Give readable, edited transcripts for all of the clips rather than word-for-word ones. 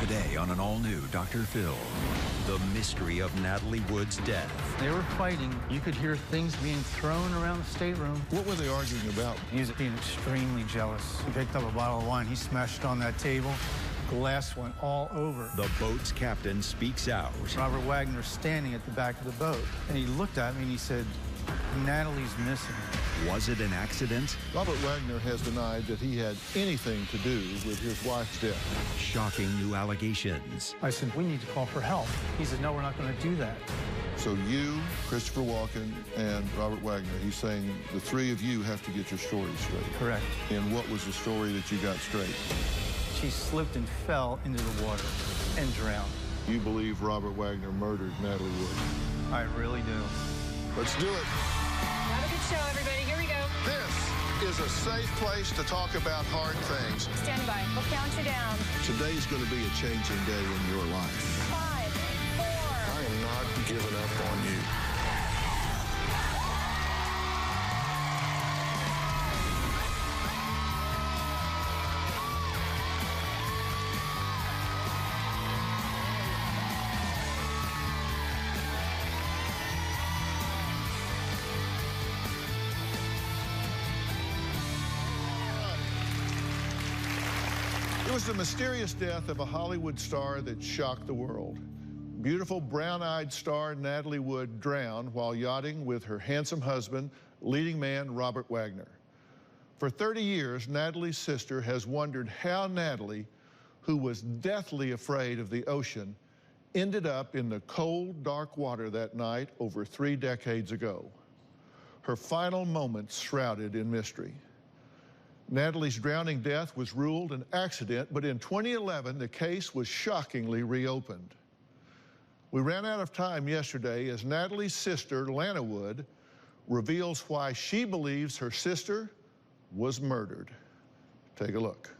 Today on an all-new Dr. Phil, the mystery of Natalie Wood's death. They were fighting. You could hear things being thrown around the stateroom. What were they arguing about? He was being extremely jealous. He picked up a bottle of wine. He smashed it on that table. Glass went all over. The boat's captain speaks out. Robert Wagner standing at the back of the boat. And he looked at me and he said, "Natalie's missing." Was it an accident? Robert Wagner has denied that he had anything to do with his wife's death. Shocking new allegations. I said, "We need to call for help." He said, "No, we're not going to do that." So you, Christopher Walken, and Robert Wagner, he's saying the three of you have to get your stories straight. Correct. And what was the story that you got straight? She slipped and fell into the water and drowned. You believe Robert Wagner murdered Natalie Wood? I really do. Let's do it. Have a good show, everybody. Here we go. This is a safe place to talk about hard things. Stand by. We'll count you down. Today's going to be a changing day in your life. 5, 4. I am not giving up on you. It was the mysterious death of a Hollywood star that shocked the world. Beautiful brown-eyed star Natalie Wood drowned while yachting with her handsome husband, leading man Robert Wagner. For 30 years, Natalie's sister has wondered how Natalie, who was deathly afraid of the ocean, ended up in the cold, dark water that night over 3 decades ago. Her final moments shrouded in mystery. Natalie's drowning death was ruled an accident, but in 2011, the case was shockingly reopened. We ran out of time yesterday as Natalie's sister, Lana Wood, reveals why she believes her sister was murdered. Take a look.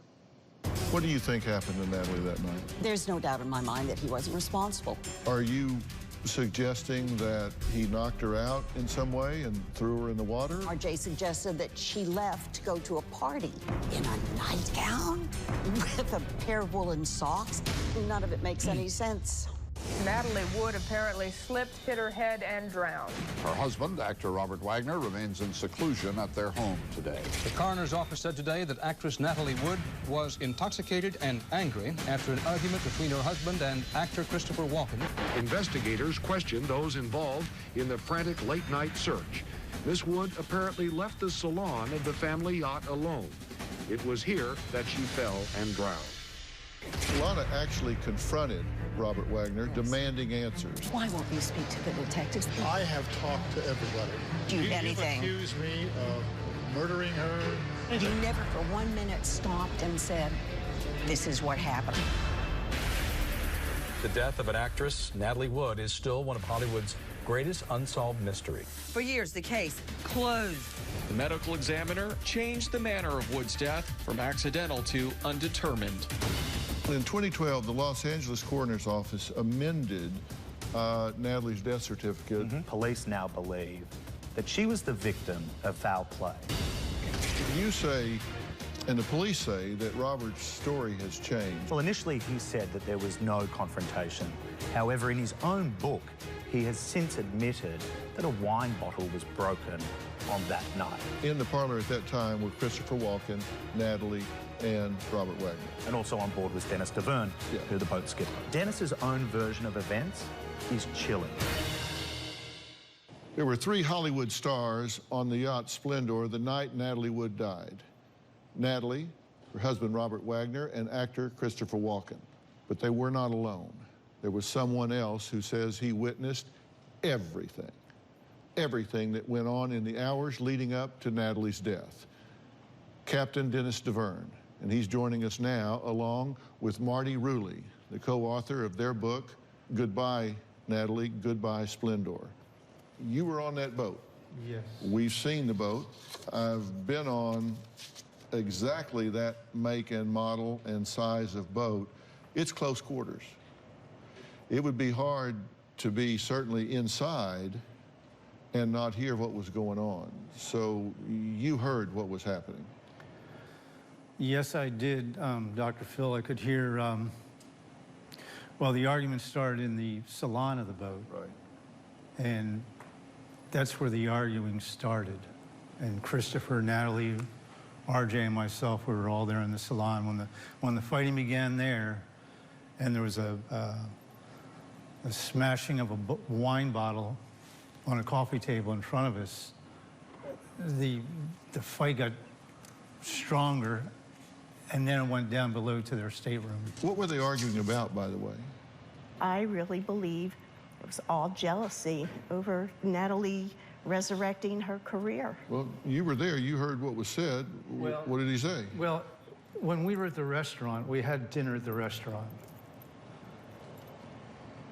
What do you think happened to Natalie that night? There's no doubt in my mind that he wasn't responsible. Are you suggesting that he knocked her out in some way and threw her in the water? RJ suggested that she left to go to a party in a nightgown with a pair of woolen socks. None of it makes any sense. Natalie Wood apparently slipped, hit her head, and drowned. Her husband, actor Robert Wagner, remains in seclusion at their home today. The coroner's office said today that actress Natalie Wood was intoxicated and angry after an argument between her husband and actor Christopher Walken. Investigators questioned those involved in the frantic late-night search. Miss Wood apparently left the salon of the family yacht alone. It was here that she fell and drowned. Lana actually confronted Robert Wagner, demanding answers. Why won't you speak to the detectives? I have talked to everybody. Do you anything? You've accused me of murdering her. You never for 1 minute stopped and said, "This is what happened." The death of an actress, Natalie Wood, is still one of Hollywood's greatest unsolved mysteries. For years, the case closed. The medical examiner changed the manner of Wood's death from accidental to undetermined. In 2012, the Los Angeles Coroner's Office amended Natalie's death certificate. Police now believe that she was the victim of foul play. You say, and the police say, that Robert's story has changed. Well, initially he said that there was no confrontation. However, in his own book, he has since admitted that a wine bottle was broken on that night. In the parlor at that time were Christopher Walken, Natalie, and Robert Wagner. And also on board was Dennis DeVerne, who the boat skipper. Dennis's own version of events is chilling. There were 3 Hollywood stars on the yacht Splendor the night Natalie Wood died. Natalie, her husband Robert Wagner, and actor Christopher Walken. But they were not alone. There was someone else who says he witnessed everything that went on in the hours leading up to Natalie's death. Captain Dennis DeVerne. And he's joining us now, along with Marty Rulli, the co-author of their book, Goodbye, Natalie, Goodbye, Splendor. You were on that boat. Yes. We've seen the boat. I've been on exactly that make and model and size of boat. It's close quarters. It would be hard to be certainly inside and not hear what was going on. So you heard what was happening. Yes, I did, Dr. Phil. I could hear Well, the argument started in the salon of the boat. Right. And that's where the arguing started. And Christopher, Natalie, RJ, and myself, we were all there in the salon when the fighting began there, and there was a smashing of a wine bottle on a coffee table in front of us. The fight got stronger, and then it went down below to their stateroom. What were they arguing about, by the way? I really believe it was all jealousy over Natalie resurrecting her career. Well, you were there. You heard what was said. Well, what did he say? Well, when we were at the restaurant, we had dinner at the restaurant.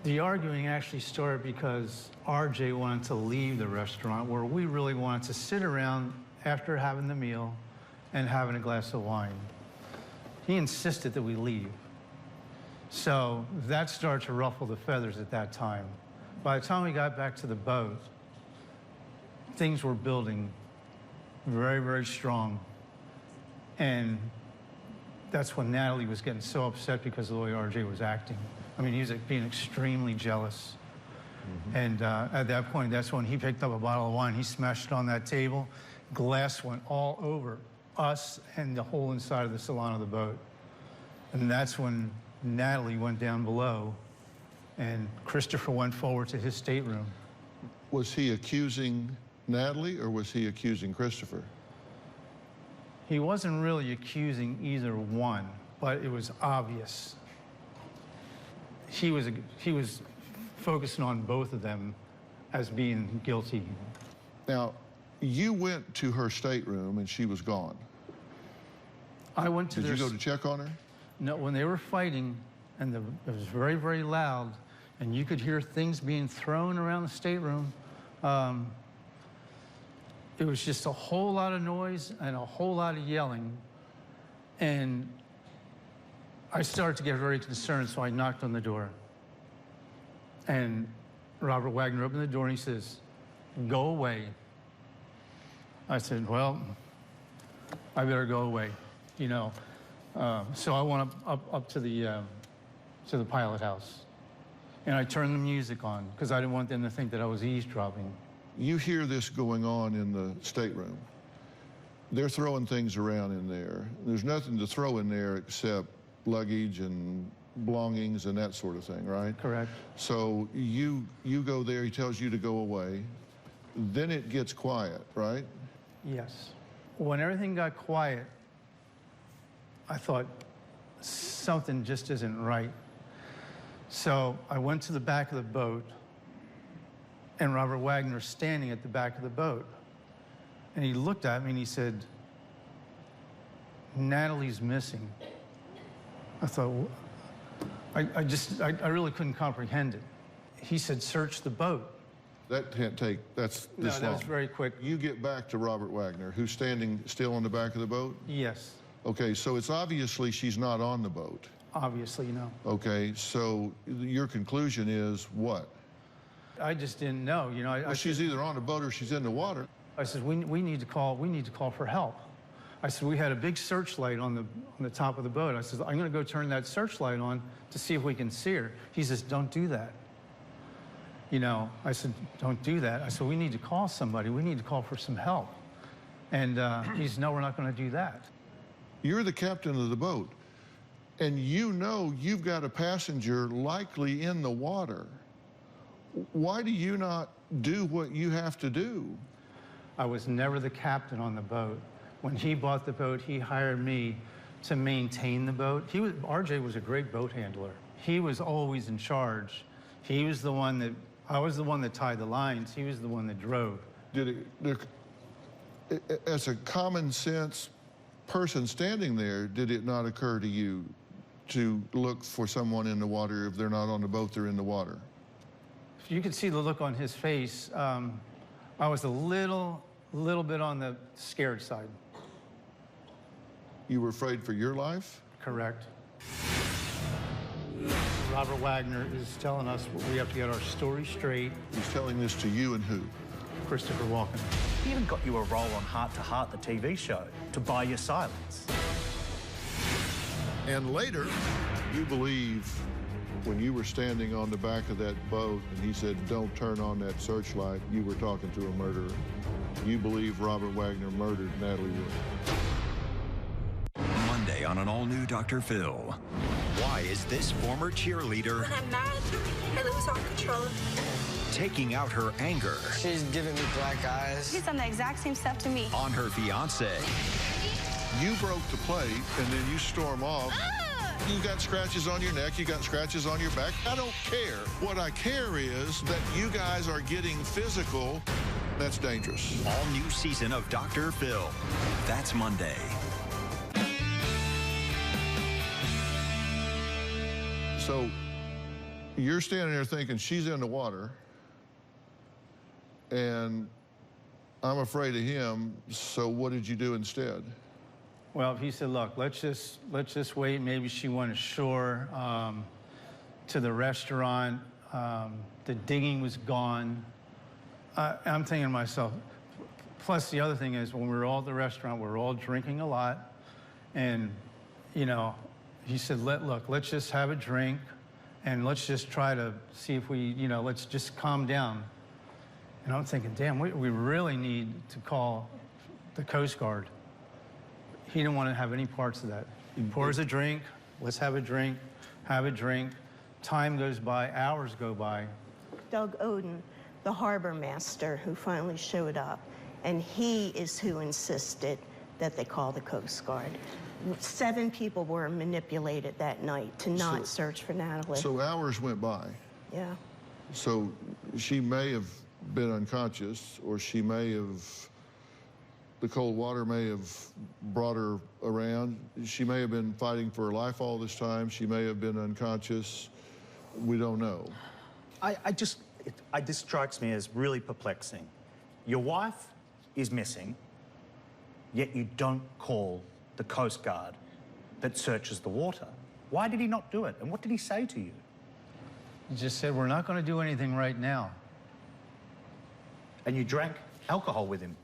The arguing actually started because RJ wanted to leave the restaurant, where we really wanted to sit around after having the meal and having a glass of wine. He insisted that we leave. So that started to ruffle the feathers at that time. By the time we got back to the boat, things were building very, very strong. And that's when Natalie was getting so upset because of the way RJ was acting. I mean, he was being extremely jealous. Mm-hmm. And at that point, that's when he picked up a bottle of wine. He smashed it on that table. Glass went all over us and the whole inside of the salon of the boat. And that's when Natalie went down below, and Christopher went forward to his stateroom. Was he accusing Natalie, or was he accusing Christopher? He wasn't really accusing either one, but it was obvious. He was focusing on both of them as being guilty. Now, you went to her stateroom and she was gone. I went to Did you go to check on her? No, when they were fighting, and it was very, very loud, and you could hear things being thrown around the stateroom. It was just a whole lot of noise and a whole lot of yelling. And I started to get very concerned, so I knocked on the door. And Robert Wagner opened the door and he says, "Go away." I said, "Well, I better go away, you know." So I went up to the pilot house, and I turned the music on because I didn't want them to think that I was eavesdropping. You hear this going on in the stateroom. They're throwing things around in there. There's nothing to throw in there except luggage and belongings and that sort of thing, right? Correct. So you go there, he tells you to go away. Then it gets quiet, right? Yes. When everything got quiet, I thought something just isn't right. So I went to the back of the boat, and Robert Wagner's standing at the back of the boat. And he looked at me and he said, "Natalie's missing." I thought, I really couldn't comprehend it. He said, "Search the boat." That can't take, that's this long. No, that was very quick. You get back to Robert Wagner, who's standing still on the back of the boat? Yes. Okay, so it's obviously she's not on the boat. Obviously, no. Okay, so your conclusion is what? I just didn't know, you know. Well, she's either on the boat or she's in the water. I said, we need to call for help. I said, we had a big searchlight on the top of the boat. I said, I'm going to go turn that searchlight on to see if we can see her. He says, "Don't do that." You know, I said, "Don't do that." I said, "We need to call somebody. We need to call for some help." And he said, "No, we're not going to do that." You're the captain of the boat, and you know you've got a passenger likely in the water. Why do you not do what you have to do? I was never the captain on the boat. When he bought the boat, he hired me to maintain the boat. RJ was a great boat handler. He was always in charge. He was the one that, I was the one that tied the lines. He was the one that drove. As a common sense person standing there, did it not occur to you to look for someone in the water? If they're not on the boat, they're in the water. You could see the look on his face. I was a little bit on the scared side. You were afraid for your life? Correct. Robert Wagner is telling us we have to get our story straight. He's telling this to you and who? Christopher Walken. He even got you a role on Heart to Heart, the TV show, to buy your silence. And later, you believe When you were standing on the back of that boat and he said, "Don't turn on that searchlight," you were talking to a murderer. You believe Robert Wagner murdered Natalie Wood. Monday on an all-new Dr. Phil. Why is this former cheerleader When I'm mad, I lose all control. taking out her anger She's giving me black eyes. He's done the exact same stuff to me. on her fiancé? You broke the plate and then you storm off. You got scratches on your neck, you got scratches on your back. I don't care. What I care is that you guys are getting physical. That's dangerous. All new season of Dr. Phil. That's Monday. So you're standing there thinking she's in the water and I'm afraid of him. So what did you do instead? Well, he said, look, let's just wait. Maybe she went ashore to the restaurant. The digging was gone. I'm thinking to myself, plus the other thing is when we were all at the restaurant, we were all drinking a lot. And, you know, he said, look, let's just have a drink and let's just try to see if we, you know, let's just calm down. And I'm thinking, damn, we really need to call the Coast Guard. He didn't want to have any parts of that. He pours a drink, let's have a drink, have a drink. Time goes by, hours go by. Doug Oden, the harbor master who finally showed up, and he is who insisted that they call the Coast Guard. 7 people were manipulated that night to not search for Natalie. So hours went by. Yeah. So she may have been unconscious, or she may have, the cold water may have brought her around. She may have been fighting for her life all this time. She may have been unconscious. We don't know. This strikes me as really perplexing. Your wife is missing, yet you don't call the Coast Guard that searches the water. Why did he not do it? And what did he say to you? He just said, we're not going to do anything right now. And you drank alcohol with him?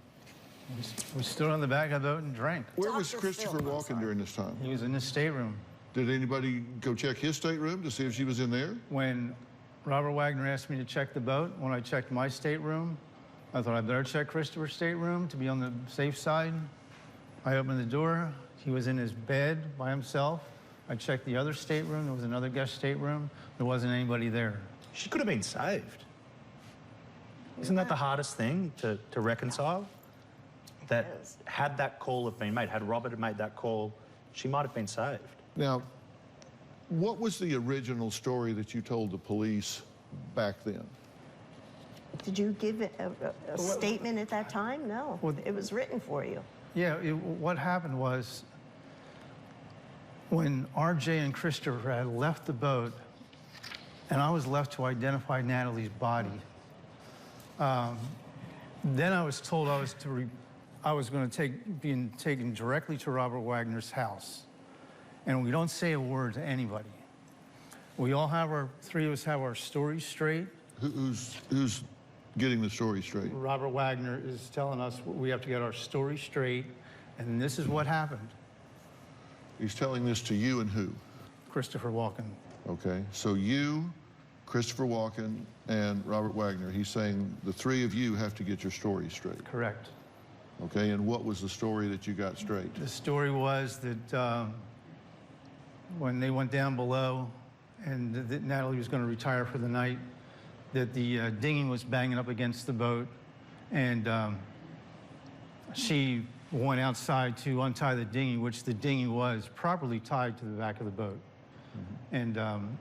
We stood on the back of the boat and drank. Where was Christopher Walken during this time? He was in his stateroom. Did anybody go check his stateroom to see if she was in there? When Robert Wagner asked me to check the boat, when I checked my stateroom, I thought I'd better check Christopher's stateroom to be on the safe side. I opened the door. He was in his bed by himself. I checked the other stateroom. There was another guest stateroom. There wasn't anybody there. She could have been saved. Isn't that the hardest thing to reconcile? That had that call have been made, had Robert have made that call, she might have been saved. Now, what was the original story that you told the police back then? Did you give a statement at that time? No. Well, it was written for you. Yeah, what happened was when RJ and Christopher had left the boat and I was left to identify Natalie's body, then I was told I was going to be taken directly to Robert Wagner's house. And we don't say a word to anybody. We all have three of us have our stories straight. Who's getting the story straight? Robert Wagner is telling us we have to get our story straight, and this is what happened. He's telling this to you and who? Christopher Walken. Okay, so you, Christopher Walken, and Robert Wagner, he's saying the three of you have to get your story straight. Correct. Okay, and what was the story that you got straight? The story was that when they went down below and that Natalie was going to retire for the night, that the dinghy was banging up against the boat, and she went outside to untie the dinghy, which the dinghy was properly tied to the back of the boat. Mm-hmm. And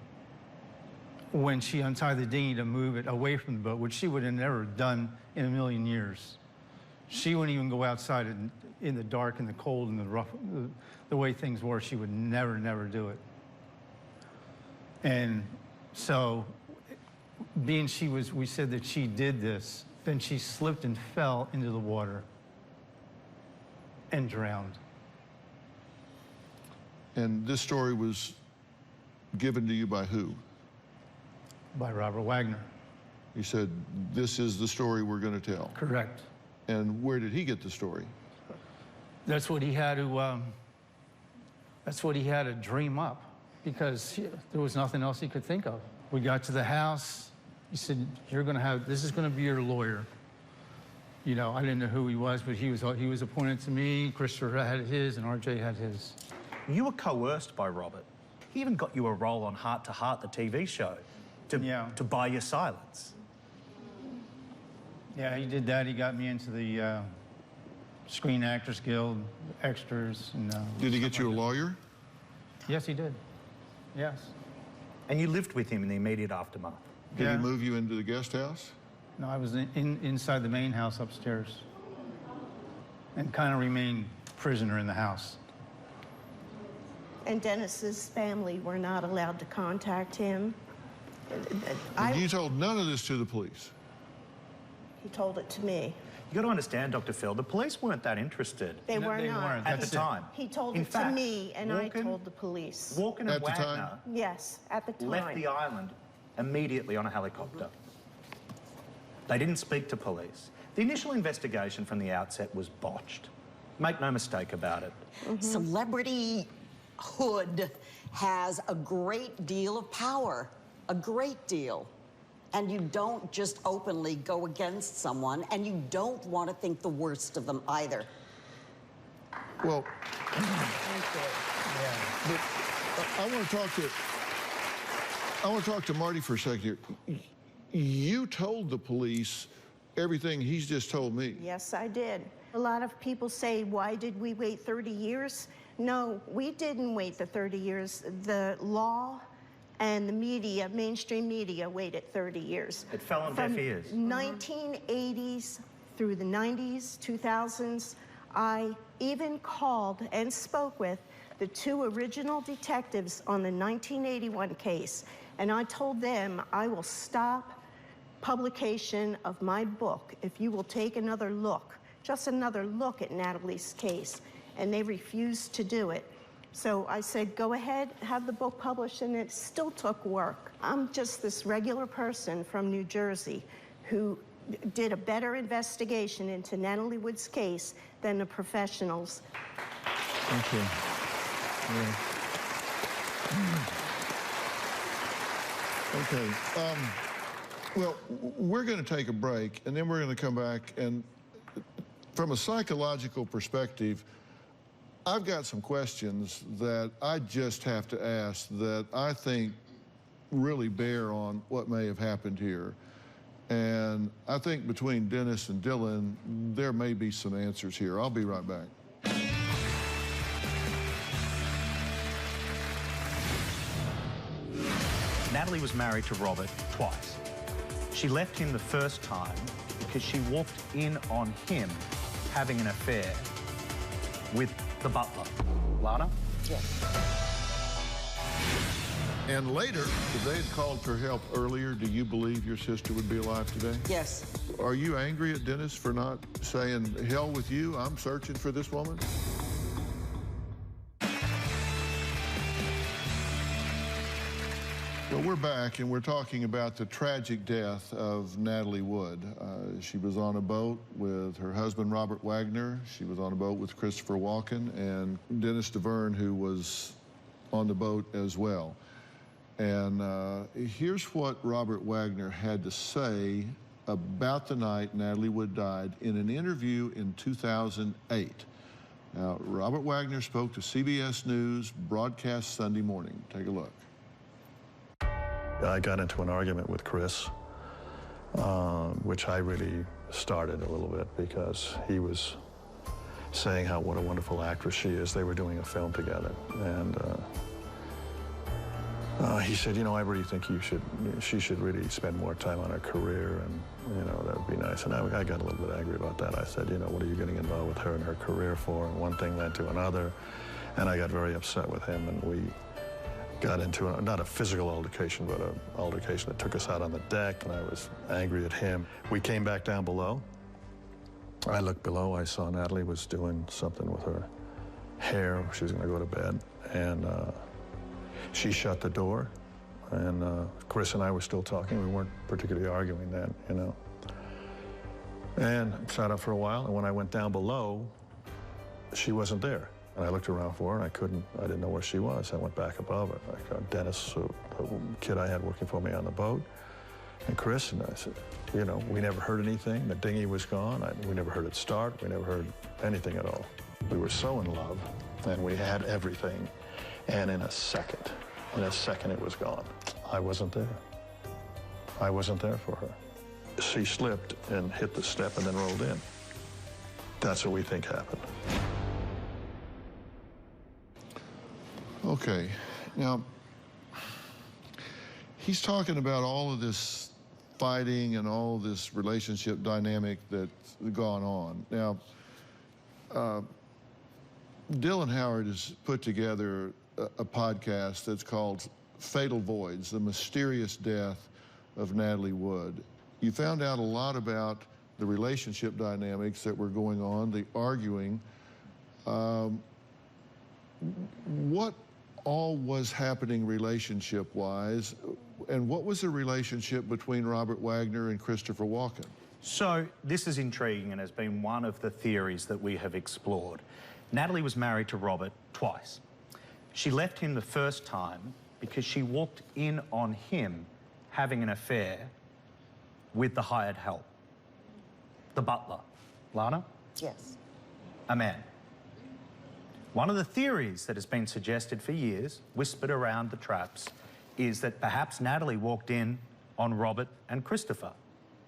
when she untied the dinghy to move it away from the boat, which she would have never done in a million years, she wouldn't even go outside in the dark and the cold and the rough, the way things were. She would never do it. And so, being we said that she did this, then she slipped and fell into the water and drowned. And this story was given to you by who? By Robert Wagner. He said, this is the story we're going to tell. Correct. And where did he get the story? That's what he had to dream up. because there was nothing else he could think of. We got to the house. He said, this is going to be your lawyer. You know, I didn't know who he was, but he was appointed to me. Christopher had his, and RJ had his. You were coerced by Robert. He even got you a role on Heart to Heart, the TV show, to buy your silence. Yeah, he did that. He got me into the Screen Actors Guild, extras. And, did he get you a lawyer? Yes, he did. Yes. And you lived with him in the immediate aftermath? Did he move you into the guest house? No, I was inside the main house upstairs and kind of remained prisoner in the house. And Dennis's family were not allowed to contact him. You told none of this to the police? He told it to me. You got to understand, Dr. Phil, the police weren't that interested. They were not. At the time. He told it to me, and I told the police. Walken and Wagner yes, at the time. left the island immediately on a helicopter. They didn't speak to police. The initial investigation from the outset was botched. Make no mistake about it. Celebrity hood has a great deal of power, a great deal. And you don't just openly go against someone, and you don't want to think the worst of them either. Well, but I want to talk to Marty for a second here. You told the police everything he's just told me. Yes, I did. A lot of people say, why did we wait 30 years? No, we didn't wait the 30 years. The law and the media, mainstream media, waited 30 years. It fell on deaf ears. From 1980s through the 90s, 2000s, I even called and spoke with the 2 original detectives on the 1981 case, and I told them I will stop publication of my book if you will take another look, just another look at Natalie's case, and they refused to do it. So I said, go ahead, have the book published, and it still took work. I'm just this regular person from New Jersey who did a better investigation into Natalie Wood's case than the professionals. Thank you. Okay. Well, we're going to take a break, and then we're going to come back. And from a psychological perspective, I've got some questions that I just have to ask that I think really bear on what may have happened here. And I think between Dennis and Dylan, there may be some answers here. I'll be right back. Natalie was married to Robert twice. She left him the first time because she walked in on him having an affair with the butler. Lana? Yes. And later, if they had called for help earlier, do you believe your sister would be alive today? Yes. Are you angry at Dennis for not saying, hell with you, I'm searching for this woman? Well, we're back, and we're talking about the tragic death of Natalie Wood. She was on a boat with her husband, Robert Wagner. She was on a boat with Christopher Walken and Dennis DeVerne, who was on the boat as well. And here's what Robert Wagner had to say about the night Natalie Wood died in an interview in 2008. Now, Robert Wagner spoke to CBS News, broadcast Sunday morning. Take a look. I got into an argument with Chris, which I really started a little bit because he was saying what a wonderful actress she is. They were doing a film together, and he said, you know, I really think she should really spend more time on her career, and you know, that would be nice. And I got a little bit angry about that. I said, you know, what are you getting involved with her and her career for? And one thing led to another, and I got very upset with him, and we got into not a physical altercation, but an altercation that took us out on the deck, and I was angry at him. We came back down below. I looked below. I saw Natalie was doing something with her hair. She was going to go to bed, and she shut the door, and Chris and I were still talking. We weren't particularly arguing then, you know. And sat up for a while, and when I went down below, she wasn't there. And I looked around for her, and I didn't know where she was. I went back above her. I got Dennis, the kid I had working for me on the boat, and Chris, and I said, you know, we never heard anything. The dinghy was gone. We never heard it start. We never heard anything at all. We were so in love, and we had everything. And in a second it was gone. I wasn't there. I wasn't there for her. She slipped and hit the step and then rolled in. That's what we think happened. Okay, now, he's talking about all of this fighting and all this relationship dynamic that's gone on. Now, Dylan Howard has put together a podcast that's called Fatal Voids, The Mysterious Death of Natalie Wood. You found out a lot about the relationship dynamics that were going on, the arguing. What all was happening relationship-wise, and what was the relationship between Robert Wagner and Christopher Walken? So this is intriguing and has been one of the theories that we have explored. Natalie was married to Robert twice. She left him the first time because she walked in on him having an affair with the hired help, the butler. Lana? Yes. A man. One of the theories that has been suggested for years, whispered around the traps, is that perhaps Natalie walked in on Robert and Christopher,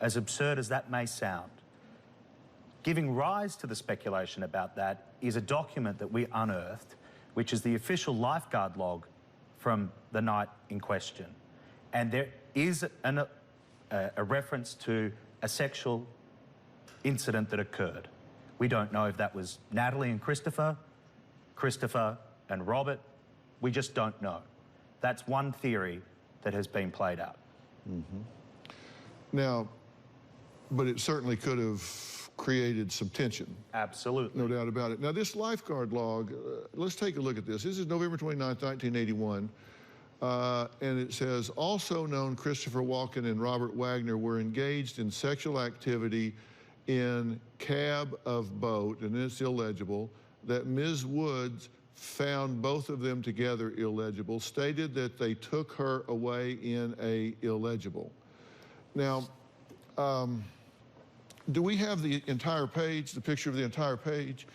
as absurd as that may sound. Giving rise to the speculation about that is a document that we unearthed, which is the official lifeguard log from the night in question. And there is a reference to a sexual incident that occurred. We don't know if that was Natalie and Christopher and Robert. We just don't know. That's one theory that has been played out. Mm-hmm. Now, but it certainly could have created some tension. Absolutely. No doubt about it. Now, this lifeguard log, let's take a look at this. This is November 29th, 1981, and it says, also known Christopher Walken and Robert Wagner were engaged in sexual activity in cab of boat, and it's illegible, that Ms. Woods found both of them together illegible, stated that they took her away in a illegible. Now, do we have the entire page, the picture of the entire page,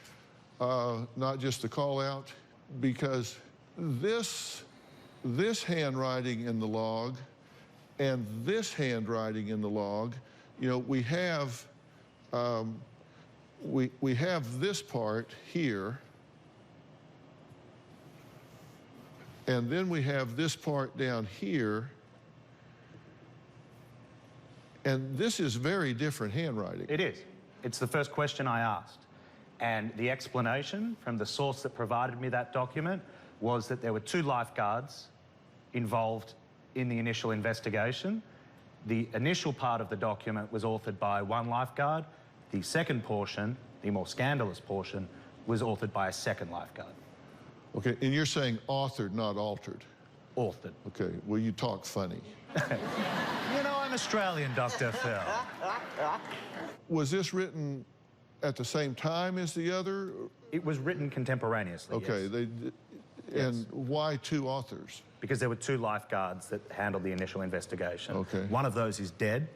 not just the call out? Because this handwriting in the log and this handwriting in the log, you know, we have this part here, and then we have this part down here, and this is very different handwriting. It is. It's the first question I asked. And the explanation from the source that provided me that document was that there were 2 lifeguards involved in the initial investigation. The initial part of the document was authored by 1 lifeguard. The second portion, the more scandalous portion, was authored by a 2nd lifeguard. Okay, and you're saying authored, not altered? Authored. Okay, well, you talk funny. You know, I'm Australian, Dr. Phil. Was this written at the same time as the other? It was written contemporaneously, okay, yes. And why 2 authors? Because there were 2 lifeguards that handled the initial investigation. Okay. One of those is dead.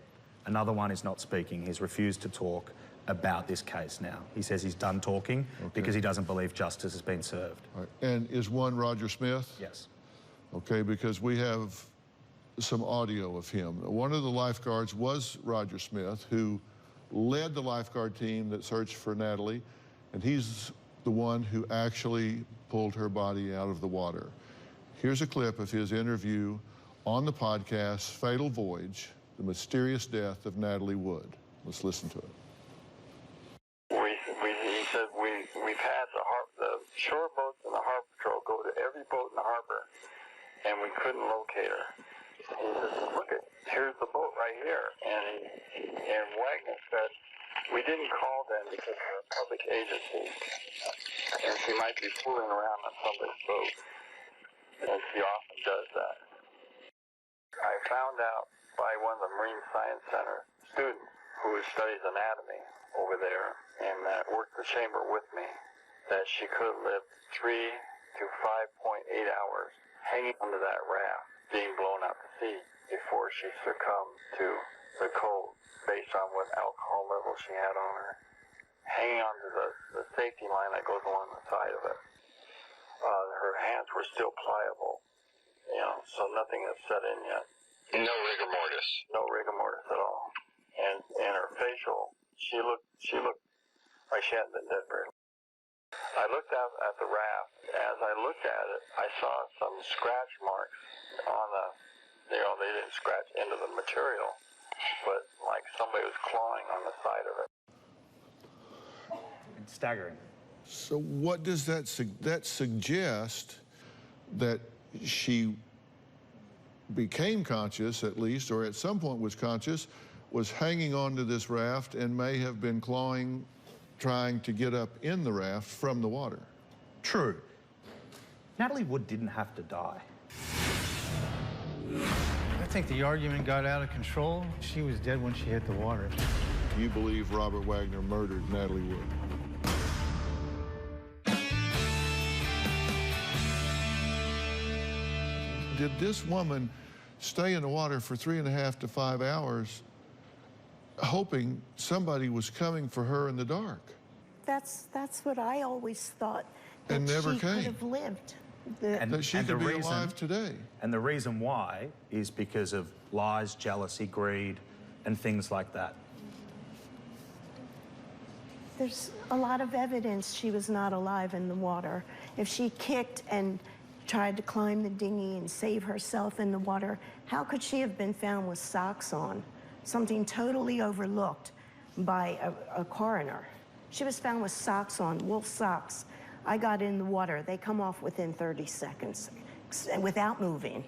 Another one is not speaking. He's refused to talk about this case now. He says he's done talking because he doesn't believe justice has been served. All right. And is one Roger Smith? Yes. Okay, because we have some audio of him. One of the lifeguards was Roger Smith, who led the lifeguard team that searched for Natalie, and he's the one who actually pulled her body out of the water. Here's a clip of his interview on the podcast, Fatal Voyage, The Mysterious Death of Natalie Wood. Let's listen to it. He said, we've had the shore boats and the harbor patrol go to every boat in the harbor, and we couldn't locate her. He said, look, here's the boat right here. And Wagner said, we didn't call them because we're a public agency, and she might be fooling around on somebody's boat, and she often does that. I found out by one of the Marine Science Center students who studies anatomy over there and worked the chamber with me that she could have lived 3 to 5.8 hours hanging onto that raft, being blown out to sea before she succumbed to the cold based on what alcohol level she had on her, hanging onto the safety line that goes along the side of it. Her hands were still pliable, you know, so nothing had set in yet. No rigor mortis. No rigor mortis at all. And her facial, she looked like she hadn't been dead very long. I looked out at the raft. As I looked at it, I saw some scratch marks on the, you know, they didn't scratch into the material, but like somebody was clawing on the side of it. It's staggering. So what does that suggest? That she became conscious, at least, or at some point was conscious, was hanging onto this raft and may have been clawing, trying to get up in the raft from the water. True. Natalie Wood didn't have to die. I think the argument got out of control. She was dead when she hit the water. You believe Robert Wagner murdered Natalie Wood? Did this woman stay in the water for 3.5 to 5 hours hoping somebody was coming for her in the dark? That's what I always thought. And never she came. could have lived. That she could be alive today. And the reason why is because of lies, jealousy, greed, and things like that. There's a lot of evidence she was not alive in the water. If she kicked and tried to climb the dinghy and save herself in the water, how could she have been found with socks on? Something totally overlooked by a coroner. She was found with socks on, wool socks. I got in the water. They come off within 30 seconds without moving.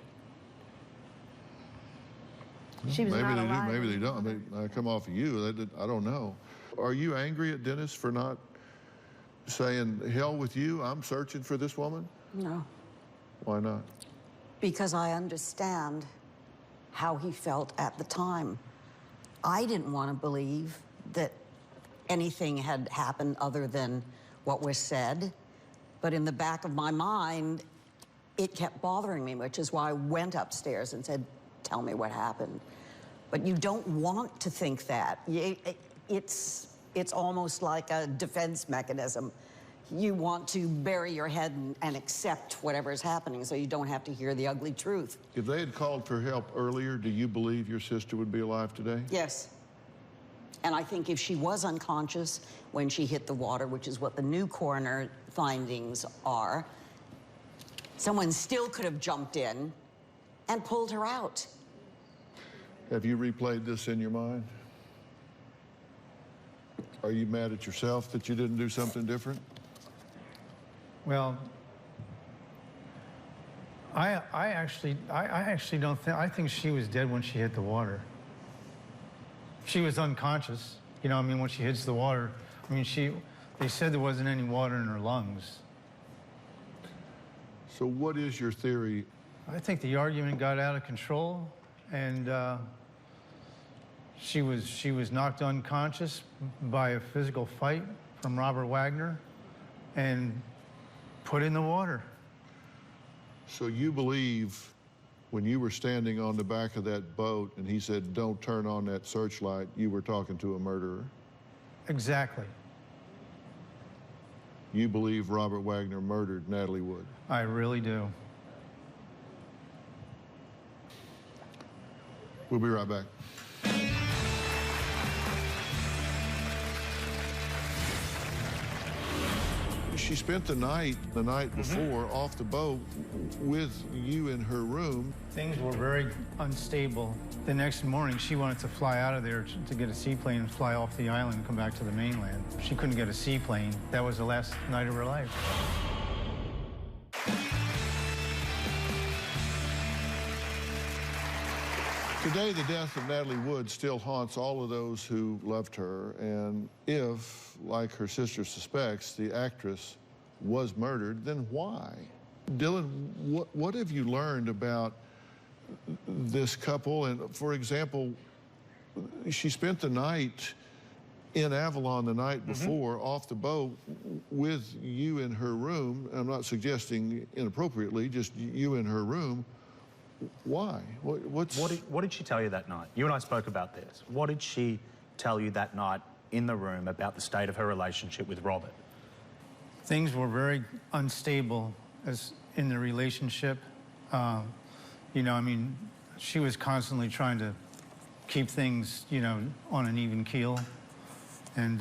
She was maybe not they alive. do, maybe they don't. They come off of you. I don't know. Are you angry at Dennis for not saying, hell with you, I'm searching for this woman? No. Why not? Because I understand how he felt at the time. I didn't want to believe that anything had happened other than what was said. But in the back of my mind, it kept bothering me, which is why I went upstairs and said, tell me what happened. But you don't want to think that. It's almost like a defense mechanism. You want to bury your head and accept whatever is happening so you don't have to hear the ugly truth. If they had called for help earlier, do you believe your sister would be alive today? Yes. And I think if she was unconscious when she hit the water, which is what the new coroner findings are, someone still could have jumped in and pulled her out. Have you replayed this in your mind? Are you mad at yourself that you didn't do something different? Well, I actually don't think, I think she was dead when she hit the water. She was unconscious, you know, I mean, when she hits the water, I mean, they said there wasn't any water in her lungs. So what is your theory? I think the argument got out of control, and she was knocked unconscious by a physical fight from Robert Wagner and put in the water. So you believe when you were standing on the back of that boat and he said, don't turn on that searchlight, you were talking to a murderer? Exactly. You believe Robert Wagner murdered Natalie Wood? I really do. We'll be right back. She spent the night before off the boat with you in her room. Things were very unstable. The next morning, she wanted to fly out of there to get a seaplane and fly off the island and come back to the mainland. She couldn't get a seaplane. That was the last night of her life. Today, the death of Natalie Wood still haunts all of those who loved her, and if, like her sister suspects, the actress was murdered, then why? Dylan, what have you learned about this couple? And for example, she spent the night in Avalon the night before off the boat with you in her room. I'm not suggesting inappropriately, just you in her room. Why? What did she tell you that night? You and I spoke about this. What did she tell you that night in the room about the state of her relationship with Robert? Things were very unstable as in the relationship. You know, I mean, she was constantly trying to keep things, you know, on an even keel. And,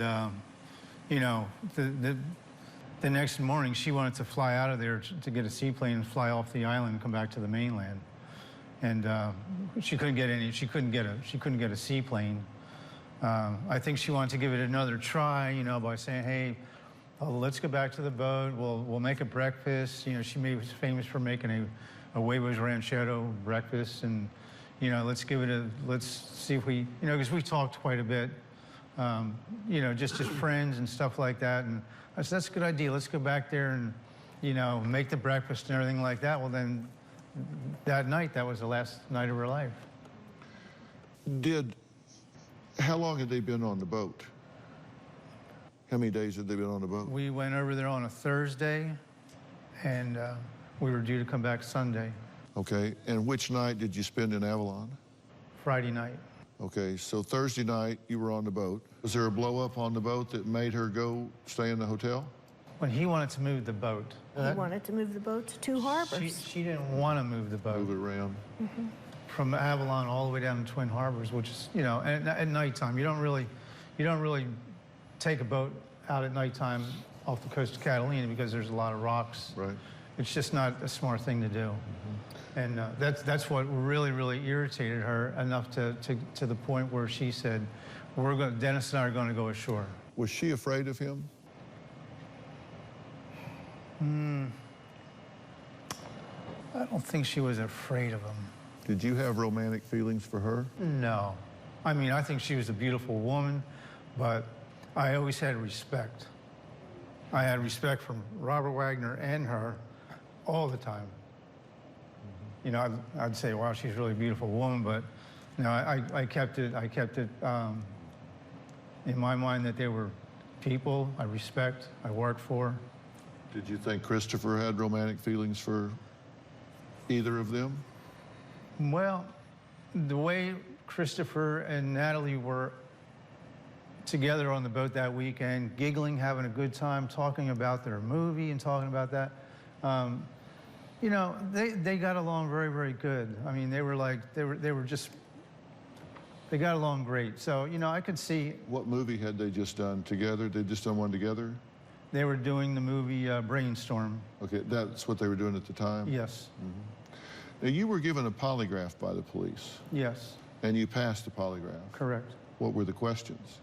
you know, the next morning she wanted to fly out of there to get a seaplane and fly off the island and come back to the mainland. And she couldn't get a seaplane. I think she wanted to give it another try, you know, by saying, hey, let's go back to the boat. We'll make a breakfast. You know, she was famous for making a huevos ranchero breakfast, and you know, let's see if we, you know, because we talked quite a bit, you know, just as friends and stuff like that. And I said, that's a good idea. Let's go back there and, you know, make the breakfast and everything like that. Well, then that night, that was the last night of her life. How long had they been on the boat? How many days had they been on the boat? We went over there on a Thursday, and we were due to come back Sunday. Okay, and which night did you spend in Avalon? Friday night. Okay, so Thursday night you were on the boat. Was there a blow up on the boat that made her go stay in the hotel? When he wanted to move the boat. He wanted to move the boat to two harbors. She didn't want to move the boat. Move it around. Mm-hmm. From Avalon all the way down to Twin Harbors, which is, you know, at nighttime, you don't really take a boat out at nighttime off the coast of Catalina because there's a lot of rocks. Right. It's just not a smart thing to do. Mm-hmm. And that's what really irritated her enough to the point where she said, Dennis and I are going to go ashore. Was she afraid of him? I don't think she was afraid of him. Did you have romantic feelings for her? No. I mean, I think she was a beautiful woman, but I always had respect. I had respect from Robert Wagner and her all the time. Mm-hmm. You know, I'd say, wow, she's a really beautiful woman, but no, I kept it in my mind that they were people I respect, I work for. Did you think Christopher had romantic feelings for either of them? Well, the way Christopher and Natalie were together on the boat that weekend, giggling, having a good time, talking about their movie and talking about that, you know, they got along very good. I mean, they got along great. So, you know, I could see. What movie had they just done together? They just done one together? They were doing the movie Brainstorm. Okay, that's what they were doing at the time? Yes. Mm-hmm. Now, you were given a polygraph by the police. Yes. And you passed the polygraph. Correct. What were the questions?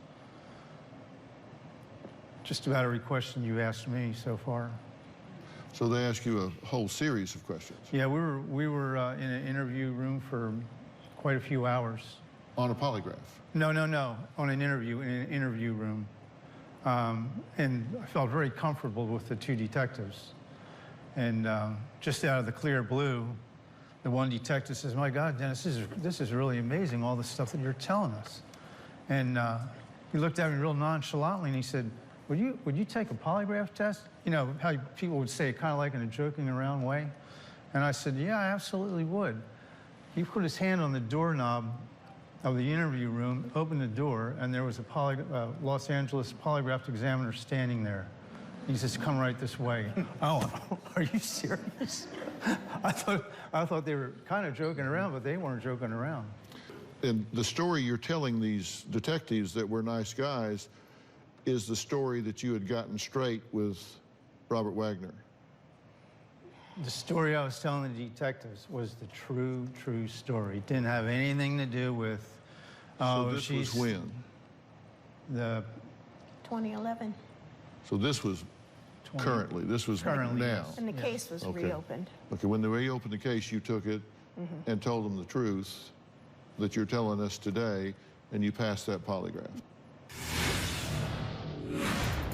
Just about every question you asked me so far. So they asked you a whole series of questions? Yeah, we were in an interview room for quite a few hours. On a polygraph? No, on an interview, in an interview room. And I felt very comfortable with the two detectives. And just out of the clear blue, the one detective says, my God, Dennis, this is really amazing, all the stuff that you're telling us. And he looked at me real nonchalantly and he said, would you take a polygraph test? You know, how people would say it kind of like in a joking around way. And I said, yeah, I absolutely would. He put his hand on the doorknob of the interview room, opened the door, and there was a Los Angeles polygraph examiner standing there. He says, come right this way. Oh, are you serious? I thought they were kind of joking around, but they weren't joking around. And the story you're telling these detectives that were nice guys is the story that you had gotten straight with Robert Wagner. The story I was telling the detectives was the true story. It didn't have anything to do with, so this was when? The 2011. So this was currently, this was currently, now. Yes. And the case was reopened. Okay, when they reopened the case, you took it and told them the truth that you're telling us today, and you passed that polygraph.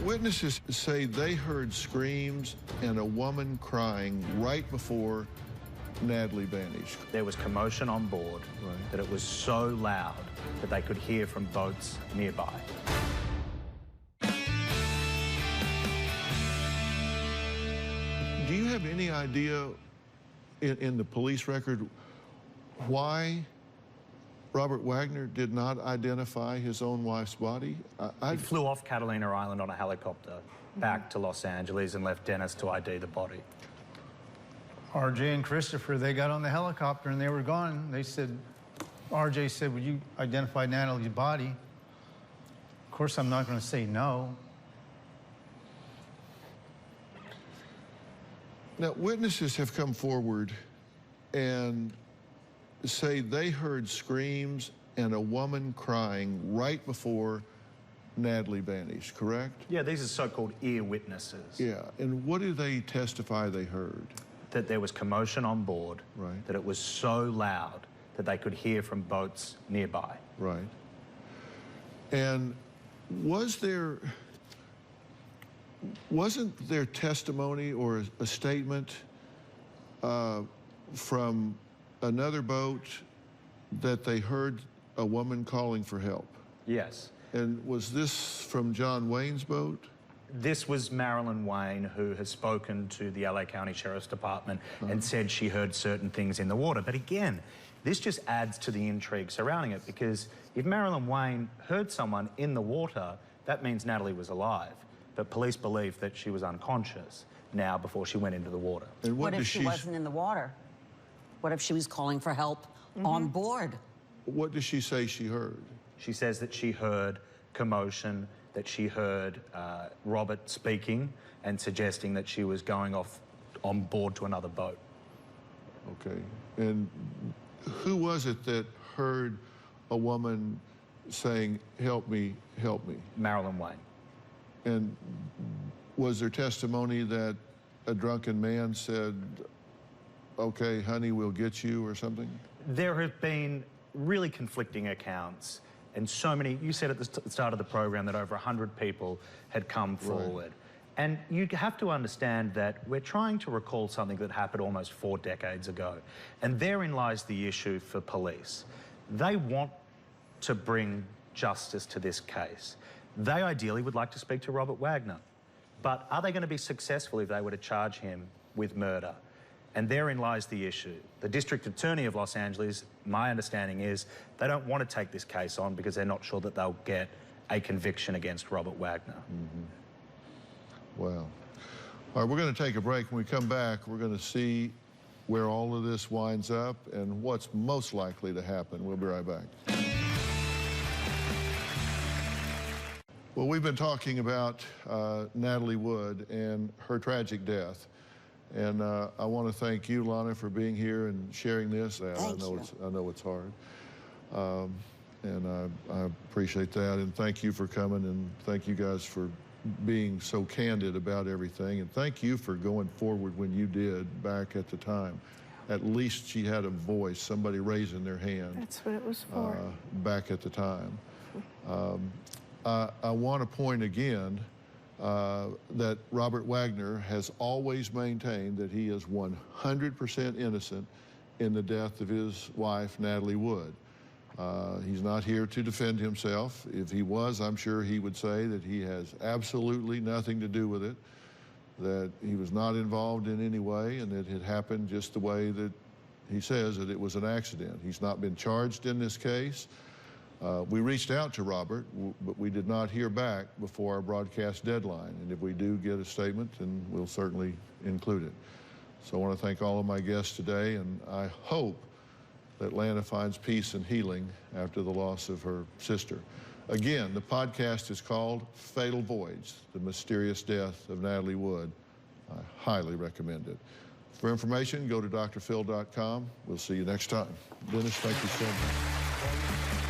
Witnesses say they heard screams and a woman crying right before Natalie vanished. There was commotion on board, that it was so loud that they could hear from boats nearby. Do you have any idea in the police record why Robert Wagner did not identify his own wife's body? He flew off Catalina Island on a helicopter back to Los Angeles and left Dennis to ID the body. RJ and Christopher, they got on the helicopter and they were gone. They said, RJ said, would you identify Natalie's body? Of course, I'm not going to say no. Now, witnesses have come forward and say they heard screams and a woman crying right before Natalie vanished, correct? Yeah, these are so-called ear witnesses. Yeah, and what do they testify they heard? That there was commotion on board, right? That it was so loud that they could hear from boats nearby. Right. And wasn't there testimony or a statement from another boat that they heard a woman calling for help? Yes. And was this from John Wayne's boat? This was Marilyn Wayne, who has spoken to the LA County Sheriff's Department and said she heard certain things in the water. But again, this just adds to the intrigue surrounding it, because if Marilyn Wayne heard someone in the water, that means Natalie was alive. But police believe that she was unconscious now before she went into the water. And what if she wasn't in the water? What if she was calling for help on board? What does she say she heard? She says that she heard commotion, that she heard Robert speaking and suggesting that she was going off on board to another boat. Okay. And who was it that heard a woman saying, help me, help me? Marilyn Wayne. And was there testimony that a drunken man said, okay, honey, we'll get you, or something? There have been really conflicting accounts, and so many. You said at the start of the program that over 100 people had come forward. Right. And you have to understand that we're trying to recall something that happened almost 4 decades ago. And therein lies the issue for police. They want to bring justice to this case. They ideally would like to speak to Robert Wagner. But are they going to be successful if they were to charge him with murder? And therein lies the issue. The District Attorney of Los Angeles, my understanding is, they don't want to take this case on because they're not sure that they'll get a conviction against Robert Wagner. Wow. All right, we're going to take a break. When we come back, we're going to see where all of this winds up and what's most likely to happen. We'll be right back. Well, we've been talking about Natalie Wood and her tragic death. And I want to thank you, Lana, for being here and sharing this. I know it's hard. And I appreciate that. And thank you for coming, and thank you guys for being so candid about everything. And thank you for going forward when you did back at the time. At least she had a voice, somebody raising their hand. That's what it was for. Back at the time. I want to point again that Robert Wagner has always maintained that he is 100% innocent in the death of his wife, Natalie Wood. He's not here to defend himself. If he was, I'm sure he would say that he has absolutely nothing to do with it, that he was not involved in any way, and that it happened just the way that he says that it was an accident. He's not been charged in this case. We reached out to Robert, but we did not hear back before our broadcast deadline. And if we do get a statement, then we'll certainly include it. So I want to thank all of my guests today, and I hope that Lana finds peace and healing after the loss of her sister. Again, the podcast is called Fatal Voyage, The Mysterious Death of Natalie Wood. I highly recommend it. For information, go to drphil.com. We'll see you next time. Dennis, thank you so much.